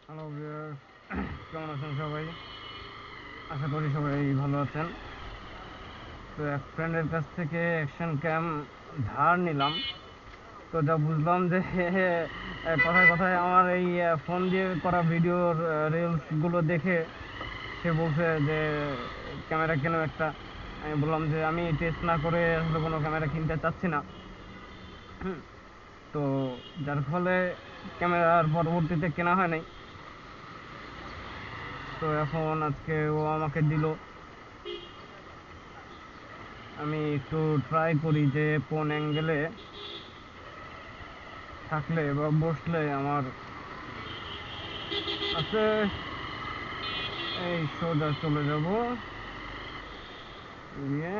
Hello viewer, কেমন আছেন সবাই? আশা করি সবাই ভালো আছেন। তো এক ফ্রেন্ডের কাছ থেকে অ্যাকশন ক্যাম ধার নিলাম। তো যা বুঝলাম যে কথায় কথায় আমার এই ফোন দিয়ে করা ভিডিওর রিলসগুলো দেখে সে বলছে যে ক্যামেরা কেন একটা। আমি বললাম যে আমি টেস্ট না করে আসলে কোনো ক্যামেরা কিনতে চাচ্ছি না। হুম, তো যার ফলে ক্যামেরার পরবর্তীতে কেনা হয় নাই। তো এখন আজকে ও আমাকে দিল, আমি একটু ট্রাই করি যে কোন অ্যাঙ্গেলে থাকলে বা বসলে আমার আছে। এই সোজা চলে যাব দিয়ে